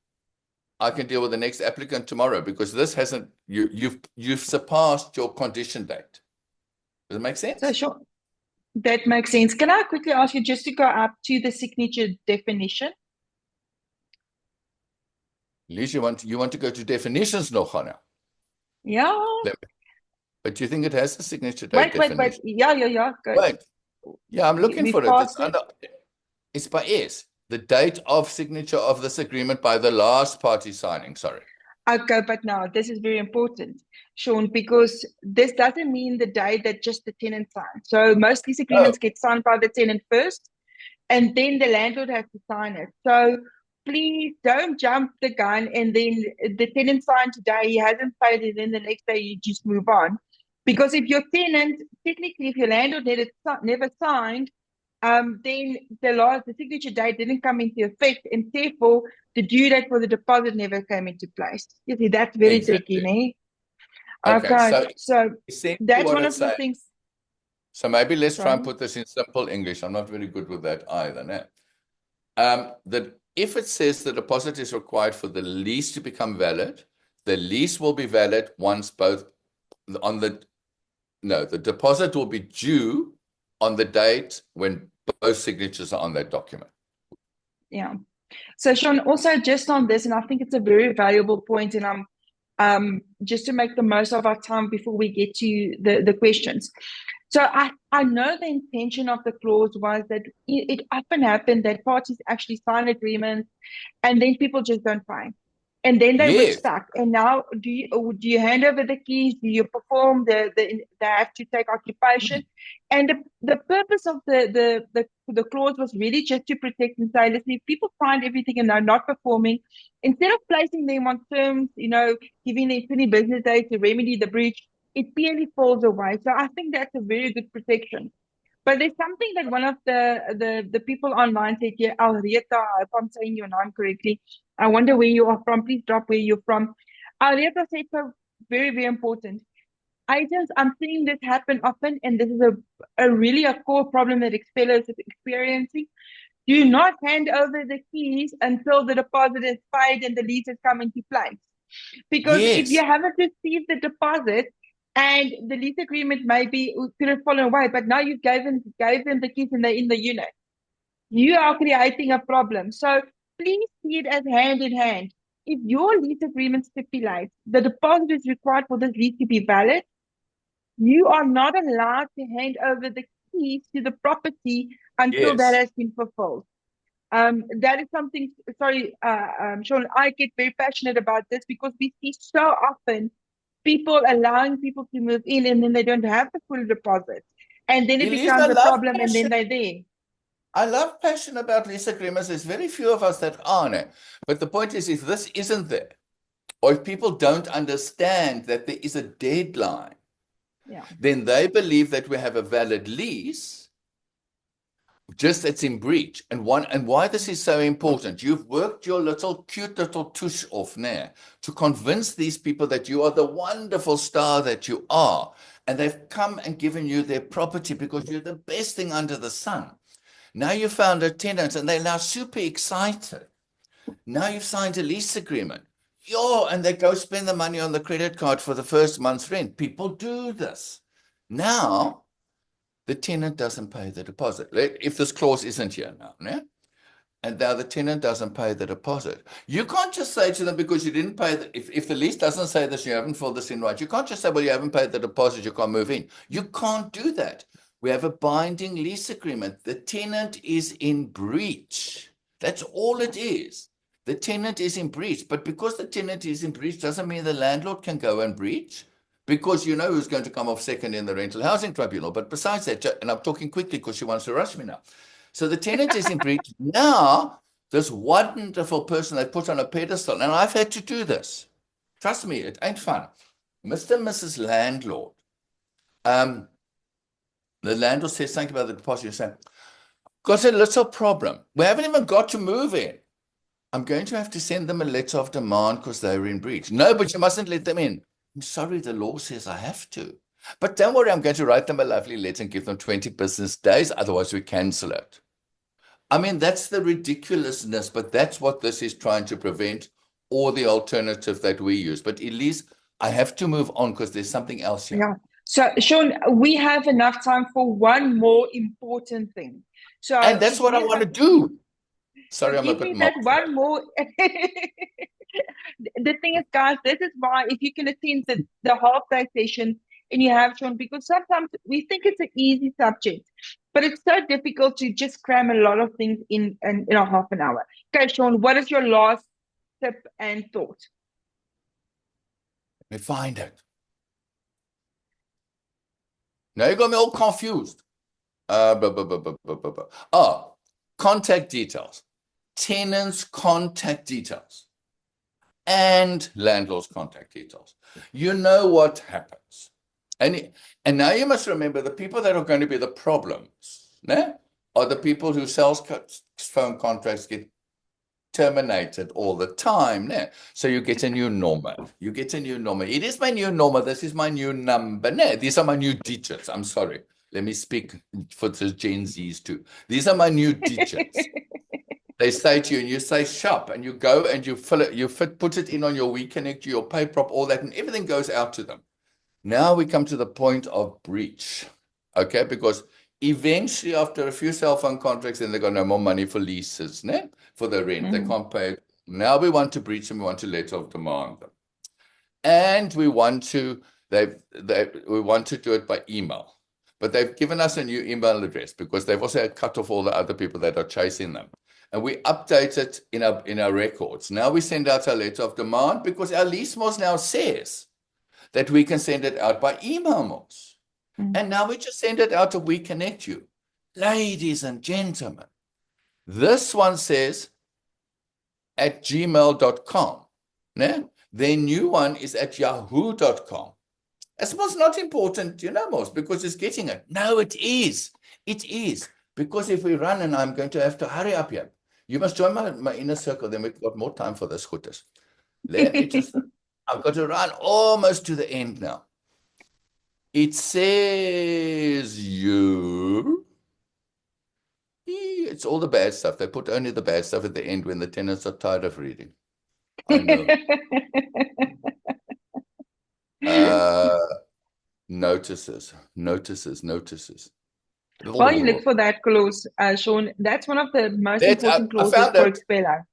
Speaker 2: I can deal with the next applicant tomorrow because this hasn't, you've surpassed your condition date. Does it make sense?
Speaker 1: So sure, that makes sense. Can I quickly ask you just to go up to the signature definition?
Speaker 2: Liz, you want to go to definitions noch, Hannah?
Speaker 1: Yeah.
Speaker 2: But you think it has a signature date definition?
Speaker 1: Wait. Yeah. Good.
Speaker 2: Wait. Yeah, I'm looking for it. It's by S. The date of signature of this agreement by the last party signing. Sorry.
Speaker 1: Okay, but now this is very important, Sean, because this doesn't mean the day that just the tenant signs. So most lease agreements get signed by the tenant first, and then the landlord has to sign it. So please don't jump the gun and then the tenant signed today, he hasn't paid it, then the next day you just move on. Because if your tenant, technically, if your landlord never signed, then the signature date didn't come into effect, and therefore the due date for the deposit never came into place. You see, that's very tricky, ne? Okay, so that's one of the things.
Speaker 2: So maybe let's try and put this in simple English. I'm not very good with that either. No? That if it says the deposit is required for the lease to become valid, the lease will be valid once the deposit will be due on the date when both signatures are on that document.
Speaker 1: Yeah. So Sean, also just on this, and I think it's a very valuable point, and I'm just to make the most of our time before we get to the questions. So I know the intention of the clause was that it often happened that parties actually sign agreements and then people just don't pay. And then they were stuck. And now do you hand over the keys? Do you perform they have to take occupation? And the purpose of the clause was really just to protect and say, listen, if people find everything and they're not performing, instead of placing them on terms, giving them 20 business days to remedy the breach, it barely falls away. So I think that's a very good protection. But there's something that one of the people online said here, Alreta, if I'm saying your name correctly, I wonder where you are from. Please drop where you're from. Alreta said so very, very important. Agents, I'm seeing this happen often, and this is a really a core problem that fellows are experiencing. Do not hand over the keys until the deposit is paid and the lease has come into place. Because if you haven't received the deposit and the lease agreement maybe could have fallen away, but now you gave them the keys and they're in the unit, you are creating a problem. So please see it as hand in hand. If your lease agreement stipulates the deposit is required for this lease to be valid, you are not allowed to hand over the keys to the property until that has been fulfilled. That is something, sorry, Sean, I get very passionate about this because we see so often people allowing people to move in and then they don't have the full deposit. And then it
Speaker 2: Elise, I
Speaker 1: becomes a
Speaker 2: love
Speaker 1: problem and then
Speaker 2: passion.
Speaker 1: they're there.
Speaker 2: I love passion about lease agreements. There's very few of us that are now. But the point is, if this isn't there, or if people don't understand that there is a deadline,
Speaker 1: Yeah.
Speaker 2: then they believe that we have a valid lease, just it's in breach. And why this is so important, you've worked your little cute little tush off now to convince these people that you are the wonderful star that you are. And they've come and given you their property because you're the best thing under the sun. Now you found a tenant and they're now super excited. Now you've signed a lease agreement. And they go spend the money on the credit card for the first month's rent. People do this. Now the tenant doesn't pay the deposit. If this clause isn't here now, yeah? And now the tenant doesn't pay the deposit. You can't just say to them, because you didn't pay, if the lease doesn't say this, you haven't filled this in right, you can't just say, well, you haven't paid the deposit, you can't move in. You can't do that. We have a binding lease agreement. The tenant is in breach. That's all it is. The tenant is in breach. But because the tenant is in breach doesn't mean the landlord can go and breach, because you know who's going to come off second in the rental housing tribunal. But besides that, and I'm talking quickly because she wants to rush me now. So the tenant is in breach. Now, this wonderful person they put on a pedestal, and I've had to do this. Trust me, it ain't fun. Mr. and Mrs. Landlord. The landlord says something about the deposit. You say, got a little problem. We haven't even got to move in. I'm going to have to send them a letter of demand because they were in breach. No, but you mustn't let them in. I'm sorry, the law says I have to. But don't worry, I'm going to write them a lovely letter and give them 20 business days. Otherwise, we cancel it. I mean, that's the ridiculousness, but that's what this is trying to prevent, or the alternative that we use. But Elise, I have to move on because there's something else here.
Speaker 1: Yeah. So, Sean, we have enough time for one more important thing. So,
Speaker 2: And that's what I want to do. Sorry,
Speaker 1: so
Speaker 2: I'm a
Speaker 1: give
Speaker 2: bit
Speaker 1: me that
Speaker 2: muffled.
Speaker 1: one more. The thing is, guys, this is why if you can attend the half day session and you have Sean, because sometimes we think it's an easy subject, but it's so difficult to just cram a lot of things in a half an hour. Okay, Sean, what is your last tip and thought?
Speaker 2: Let me find it. Now you got me all confused. Contact details. Tenants' contact details. And landlord's contact details. You know what happens. And now you must remember the people that are going to be the problems, né, are the people whose phone contracts get terminated all the time. Né? So you get a new normal. You get a new normal. It is my new normal. This is my new number. Né? These are my new digits. I'm sorry. Let me speak for the Gen Zs too. These are my new digits. They say to you, and you say shop, and you go and you fill it, put it in on your WeConnect, your PayProp, all that, and everything goes out to them. Now we come to the point of breach, okay? Because eventually, after a few cell phone contracts, then they got no more money for leases, né? For the rent. They can't pay it. Now we want to breach them. We want to letter of demand them, and we want to do it by email. But they've given us a new email address because they've also cut off all the other people that are chasing them. And we update it in our records. Now we send out a letter of demand because our lease mos now says that we can send it out by email mos. And now we just send it out to We Connect You. Ladies and gentlemen, this one says at gmail.com. Né? Their new one is at yahoo.com. It's most not important, you know, most, because it's getting it. No, it is. It is. Because if we run, and I'm going to have to hurry up here. You must join my inner circle, then we've got more time for this, goodness. Let me just, I've got to run almost to the end now. It says it's all the bad stuff. They put only the bad stuff at the end when the tenants are tired of reading. I know. Notices.
Speaker 1: While you look for that clause, Sean, that's one of the most important clauses
Speaker 2: I found
Speaker 1: for
Speaker 2: it.
Speaker 1: expeller.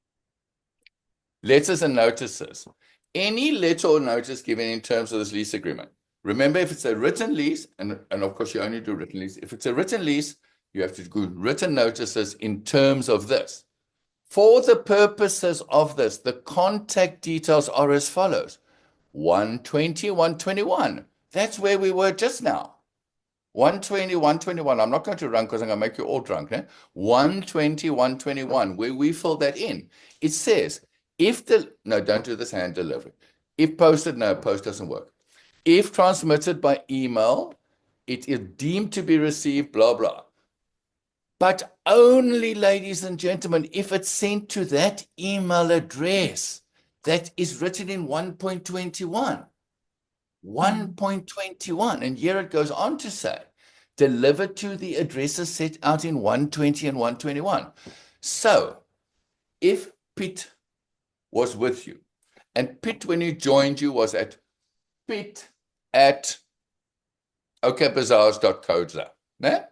Speaker 2: Letters and notices. Any letter or notice given in terms of this lease agreement. Remember, if it's a written lease, and of course you only do written lease. If it's a written lease, you have to do written notices in terms of this. For the purposes of this, the contact details are as follows. 120, 121. That's where we were just now. 120, 121. I'm not going to run because I'm going to make you all drunk. Eh? 120, 121, where we fill that in. It says, no, don't do this hand delivery. If posted, no, post doesn't work. If transmitted by email, it is deemed to be received, blah, blah. But only, ladies and gentlemen, if it's sent to that email address that is written in 1.21. 1.21. And here it goes on to say, delivered to the addresses set out in 120 and 121. So if Piet was with you, and Piet, when he joined you, was at Piet at okbazaars.co.za, né?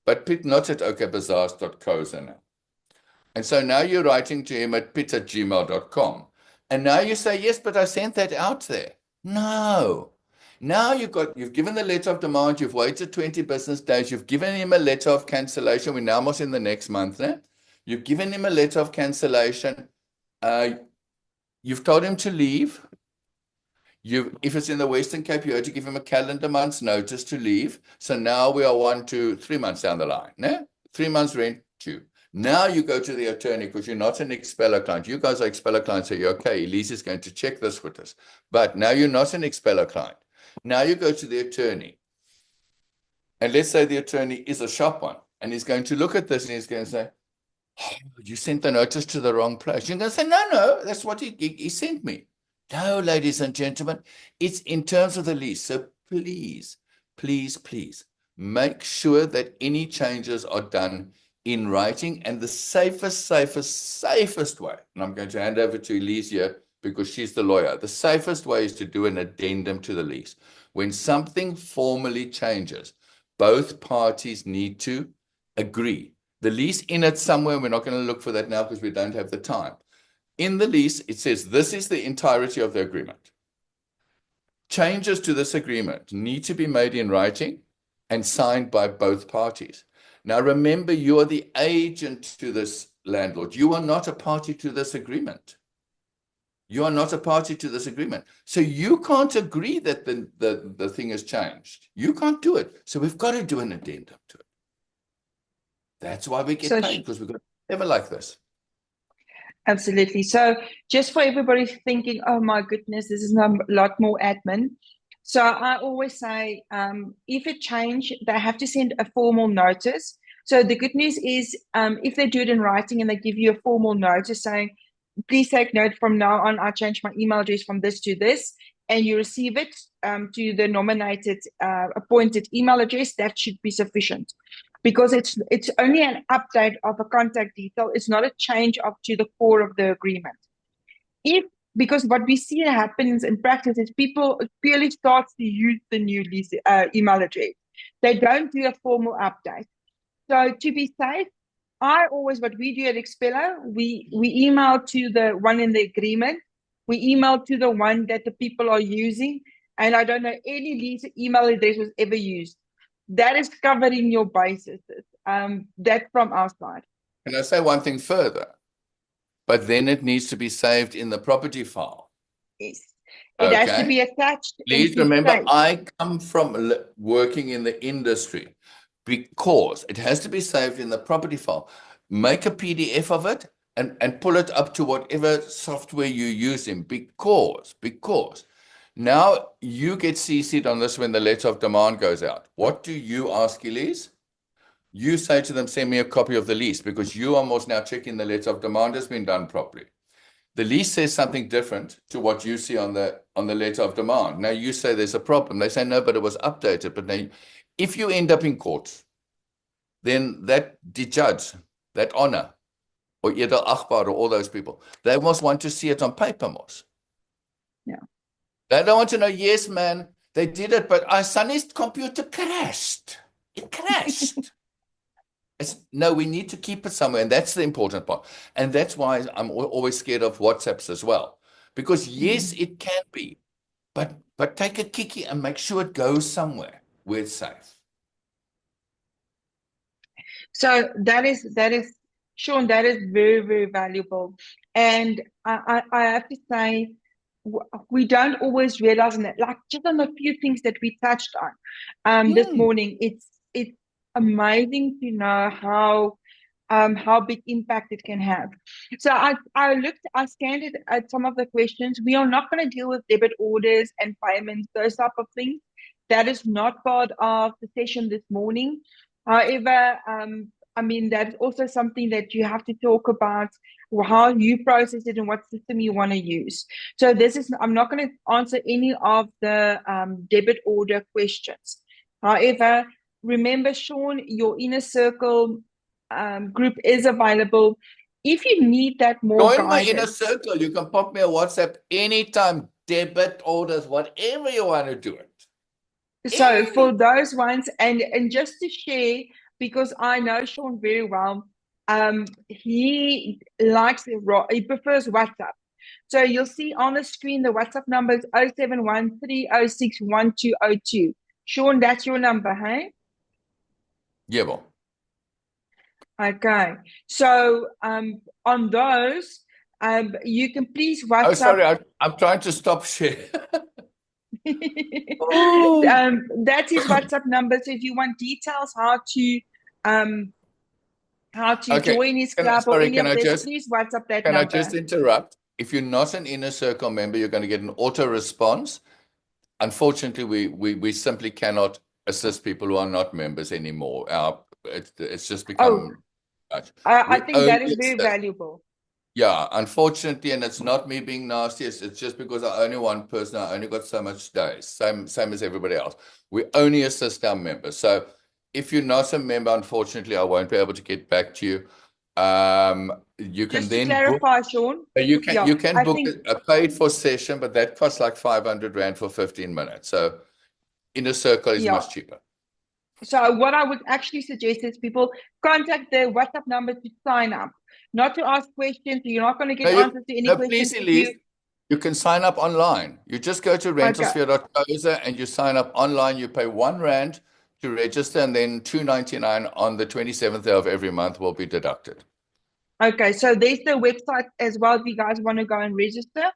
Speaker 2: But Piet not at okbazaars.co.za now. And so now you're writing to him at piet@gmail.com. And now you say, yes, but I sent that out there. No. Now you've given the letter of demand, you've waited 20 business days, you've given him a letter of cancellation. We're now almost in the next month, né? You've given him a letter of cancellation. You've told him to leave. If it's in the Western Cape, you have to give him a calendar month's notice to leave. So now we are 1 to 3 months down the line, né? 3 months rent due. Now you go to the attorney because you're not an Expeller client. You guys are Expeller clients, so you're okay. Lease is going to check this with us. But now you're not an Expeller client. Now you go to the attorney. And let's say the attorney is a sharp one. And he's going to look at this and he's going to say, oh, you sent the notice to the wrong place. You're going to say, no, that's what he sent me. No, ladies and gentlemen, it's in terms of the lease. So please, please, please make sure that any changes are done in writing. And the safest way, and I'm going to hand over to Elise here because she's the lawyer. The safest way is to do an addendum to the lease. When something formally changes, both parties need to agree. The lease in it somewhere, we're not going to look for that now because we don't have the time. In the lease, it says this is the entirety of the agreement. Changes to this agreement need to be made in writing and signed by both parties. Now, remember, you are the agent to this landlord. You are not a party to this agreement. You are not a party to this agreement. So you can't agree that the thing has changed. You can't do it. So we've got to do an addendum to it. That's why we get paid, because we've got never like this.
Speaker 1: Absolutely. So just for everybody thinking, oh my goodness, this is a lot more admin. So I always say, if it change, they have to send a formal notice. So the good news is, if they do it in writing and they give you a formal notice saying, please take note from now on, I changed my email address from this to this, and you receive it to the nominated appointed email address, that should be sufficient. Because it's only an update of a contact detail. It's not a change up to the core of the agreement. Because what we see happens in practice is people purely start to use the new lease email address. They don't do a formal update. So to be safe, what we do at Expeller, we email to the one in the agreement. We email to the one that the people are using. And I don't know any lease email address was ever used. That is covering your basis. That's from our side.
Speaker 2: Can I say one thing further? But then it needs to be saved in the property file.
Speaker 1: Yes. It has to be attached.
Speaker 2: Please remember, I come from working in the industry because it has to be saved in the property file. Make a PDF of it and pull it up to whatever software you're using because now you get CC'd on this when the letter of demand goes out. What do you ask, Elise? You say to them, send me a copy of the lease because you almost now checking the letter of demand has been done properly. The lease says something different to what you see on the letter of demand. Now you say there's a problem. They say, no, but it was updated. But now, if you end up in court, then the judge, that honor, or Edel Achbar, or all those people, they must want to see it on paper, Mos.
Speaker 1: Yeah.
Speaker 2: They don't want to know, yes, man, they did it, but our son's computer crashed. It crashed. No, we need to keep it somewhere, and that's the important part. And that's why I'm always scared of WhatsApps as well. Because yes, it can be, but take a kiki and make sure it goes somewhere where it's safe.
Speaker 1: So that is Sean, that is very, very valuable. And I have to say, we don't always realize that, like just on a few things that we touched on this morning. It's amazing to know how big impact it can have. So I scanned it at some of the questions. We are not going to deal with debit orders and payments, those type of things. That is not part of the session this morning. However, I mean, that's also something that you have to talk about, how you process it and what system you want to use. So I'm not going to answer any of the debit order questions. However, remember, Sean, your inner circle group is available. If you need that more
Speaker 2: Join my inner
Speaker 1: guidance.
Speaker 2: circle. You can pop me a WhatsApp anytime, debit orders, whatever you want to do it.
Speaker 1: So for those ones, and just to share, because I know Sean very well, he prefers WhatsApp. So you'll see on the screen the WhatsApp number is 0713061202. Sean, that's your number, hey?
Speaker 2: Yeah, well.
Speaker 1: Okay. So on those, you can please WhatsApp.
Speaker 2: Oh, sorry, I'm trying to stop share.
Speaker 1: That's his WhatsApp number. So if you want details how to join his club or any of this, please WhatsApp that number.
Speaker 2: Can I just interrupt? If you're not an inner circle member, you're going to get an auto response. Unfortunately, we simply cannot assist people who are not members anymore. It's just become much.
Speaker 1: I think that is very valuable.
Speaker 2: Yeah, unfortunately, and it's not me being nasty. It's just because I'm only one person. I only got so much days, same as everybody else. We only assist our members. So if you're not a member, unfortunately, I won't be able to get back to you. You can
Speaker 1: just
Speaker 2: then
Speaker 1: to clarify,
Speaker 2: book,
Speaker 1: Sean.
Speaker 2: you can book a paid for session, but that costs like 500 Rand for 15 minutes. So inner circle is much cheaper.
Speaker 1: So what I would actually suggest is people contact the WhatsApp number to sign up, not to ask questions. You're not going to get answers to any questions.
Speaker 2: Please, you can sign up online. You just go to rentalsphere.co.za and you sign up online. You pay 1 Rand to register, and then 2.99 on the 27th day of every month will be deducted.
Speaker 1: Okay, so there's the website as well if you guys want to go and register.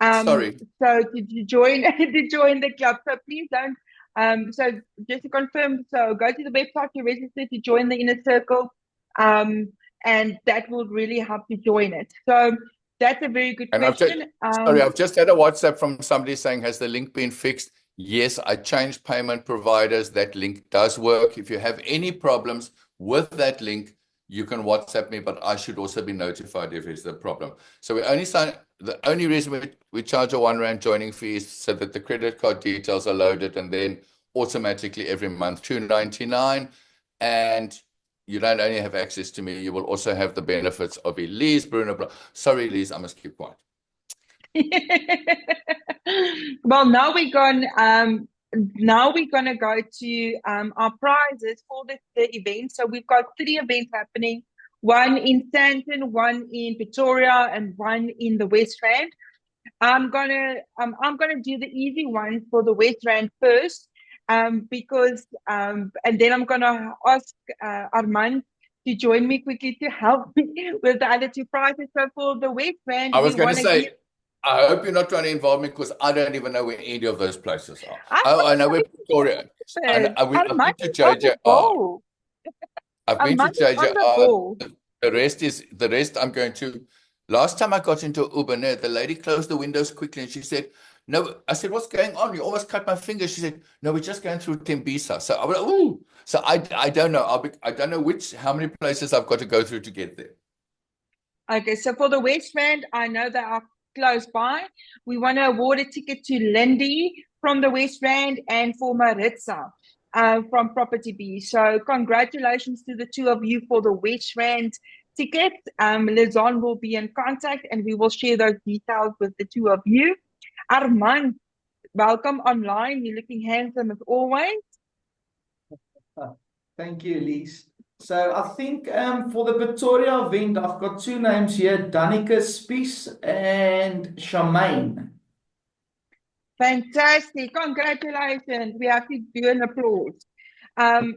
Speaker 2: Sorry.
Speaker 1: So to join the club. So please don't. So just to confirm, so go to the website to register to join the inner circle, and that will really help you join it. So that's a very good question.
Speaker 2: I've just had a WhatsApp from somebody saying, has the link been fixed? Yes, I changed payment providers. That link does work. If you have any problems with that link, you can WhatsApp me, but I should also be notified if there's a problem. So the only reason we charge a 1 Rand joining fee is so that the credit card details are loaded, and then automatically every month 2.99, and you don't only have access to me, you will also have the benefits of Lease, Bruno. Sorry, Lease, I must keep quiet.
Speaker 1: Well, now we're going to go to our prizes for the event. So we've got 3 events happening: one in Sandton, one in Pretoria, and one in the West Rand. I'm gonna do the easy one for the West Rand first, because and then I'm gonna ask Armand to join me quickly to help me with the other 2 prizes. So for the West Rand,
Speaker 2: I was going to say, I hope you're not trying to involve me, because I don't even know where any of those places are. I know where Pretoria. I've been to JJR. I've been to JJR. The rest I'm going to. Last time I got into Uber, the lady closed the windows quickly and she said, no. I said, what's going on? You almost cut my finger. She said, no, we're just going through Tembisa. So I was like, ooh. So I don't know. I don't know how many places I've got to go through to get there.
Speaker 1: Okay, so for the West Rand, I know they are close by. We want to award a ticket to Lindy from the West Rand and for Maritza from Property B. So congratulations to the 2 of you for the West Rand ticket. Lizanne will be in contact and we will share those details with the 2 of you. Armand, welcome online. You're looking handsome as always.
Speaker 3: Thank you, Lease. So I think for the Pretoria event, I've got 2 names here, Danica Spies and Charmaine.
Speaker 1: Fantastic. Congratulations. We have to do an applause.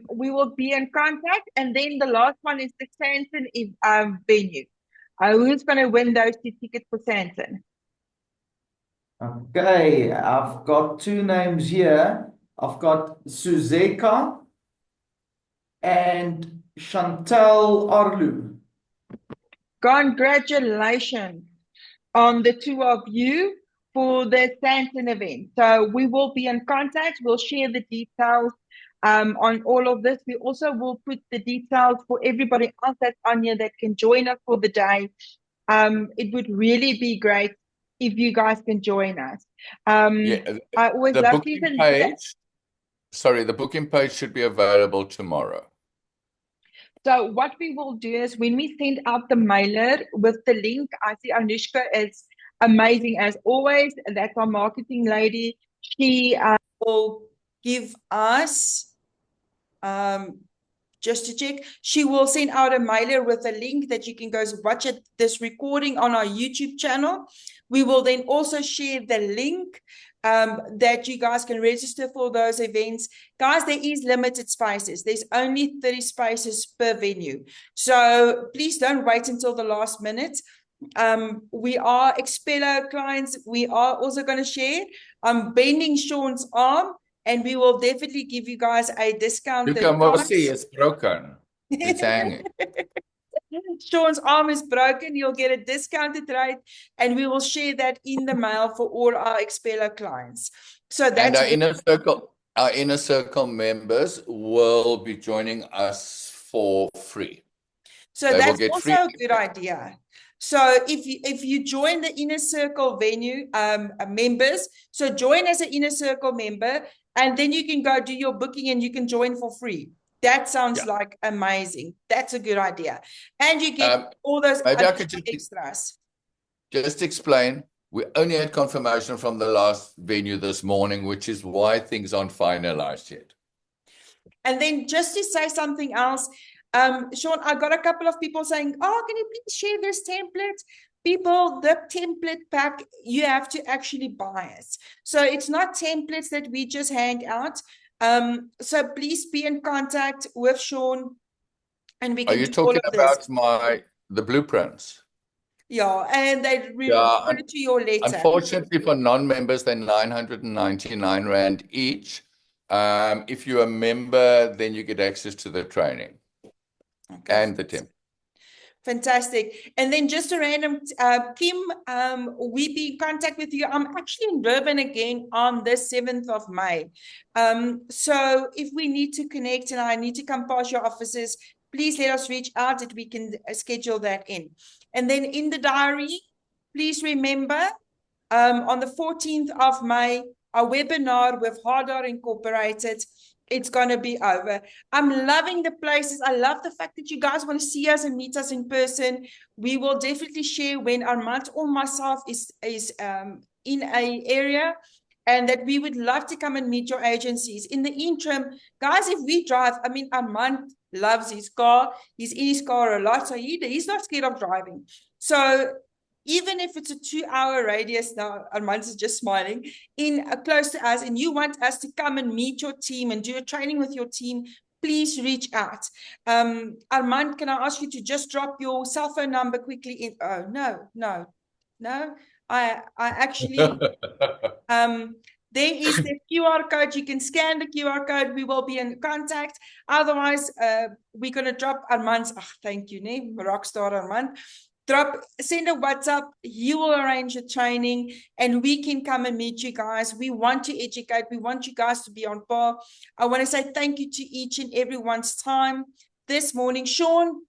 Speaker 1: We will be in contact. And then the last one is the Sandton venue. Who's going to win those 2 tickets for Sandton?
Speaker 3: Okay, I've got two names here. I've got Suzeka and Chantal Arlu.
Speaker 1: Congratulations on the two of you for the Stanton event. So we will be in contact. We'll share the details on all of this. We also will put the details for everybody else that's on here that can join us for the day. It would really be great if you guys can join us.
Speaker 2: Yeah,
Speaker 1: I always
Speaker 2: the
Speaker 1: love to
Speaker 2: booking
Speaker 1: even
Speaker 2: page, sorry, the booking page should be available tomorrow.
Speaker 1: So what we will do is when we send out the mailer with the link, I see Anushka is amazing as always. That's our marketing lady. She will give us, just to check, she will send out a mailer with a link that you can go watch this recording on our YouTube channel. We will then also share the link that you guys can register for those events. Guys, there is limited spaces. There's only 30 spaces per venue. So please don't wait until the last minute. We are Expello clients. We are also going to share. I'm bending Sean's arm, and we will definitely give you guys a discounted
Speaker 2: You can
Speaker 1: price.
Speaker 2: see it's broken. It's hanging.
Speaker 1: Sean's arm is broken. You'll get a discounted rate, and we will share that in the mail for all our Expello clients. So that's
Speaker 2: And our inner circle members will be joining us for free.
Speaker 1: So
Speaker 2: They will
Speaker 1: that's
Speaker 2: get
Speaker 1: also
Speaker 2: free.
Speaker 1: a good idea. So if you join the inner circle venue members, so join as an inner circle member, and then you can go do your booking and you can join for free. That sounds like amazing. That's a good idea. And you get all those
Speaker 2: maybe I could
Speaker 1: extras.
Speaker 2: Just explain. We only had confirmation from the last venue this morning, which is why things aren't finalized yet.
Speaker 1: And then just to say something else, Sean, I got a couple of people saying, oh, can you please share this template? People, the template pack, you have to actually buy it. So it's not templates that we just hand out. So please be in contact with Sean, and we can
Speaker 2: Are you
Speaker 1: do all
Speaker 2: talking
Speaker 1: of this.
Speaker 2: about the blueprints?
Speaker 1: Yeah, and they refer to your letter.
Speaker 2: Unfortunately, for non-members, they're 999 Rand each. If you're a member, then you get access to the training and the template.
Speaker 1: Fantastic. And then just a random, Kim, we be in contact with you. I'm actually in Durban again on the 7th of May. So if we need to connect and I need to come past your offices, please let us reach out that we can schedule that in. And then in the diary, please remember on the 14th of May, our webinar with Hardar Incorporated. It's going to be over. I'm loving the places. I love the fact that you guys want to see us and meet us in person. We will definitely share when Armand or myself is in a area, and that we would love to come and meet your agencies. In the interim, guys, if we drive, I mean, Armand loves his car. He's in his car a lot, so he's not scared of driving. So even if it's a 2-hour radius now, Armand is just smiling, in close to us, and you want us to come and meet your team and do a training with your team, please reach out. Armand, can I ask you to just drop your cell phone number quickly in? Oh, no. I actually, there is the QR code. You can scan the QR code. We will be in contact. Otherwise, we're going to drop Armand's, thank you, name, Rockstar Armand. Send a WhatsApp, he will arrange a training, and we can come and meet you guys. We want to educate. We want you guys to be on par. I want to say thank you to each and everyone's time this morning. Sean,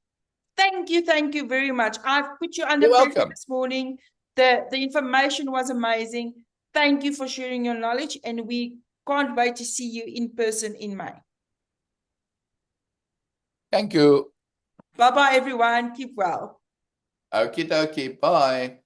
Speaker 1: thank you very much. I've put you under pressure this morning. The information was amazing. Thank you for sharing your knowledge, and we can't wait to see you in person in May.
Speaker 2: Thank you.
Speaker 1: Bye-bye, everyone. Keep well.
Speaker 2: Okie dokie. Bye.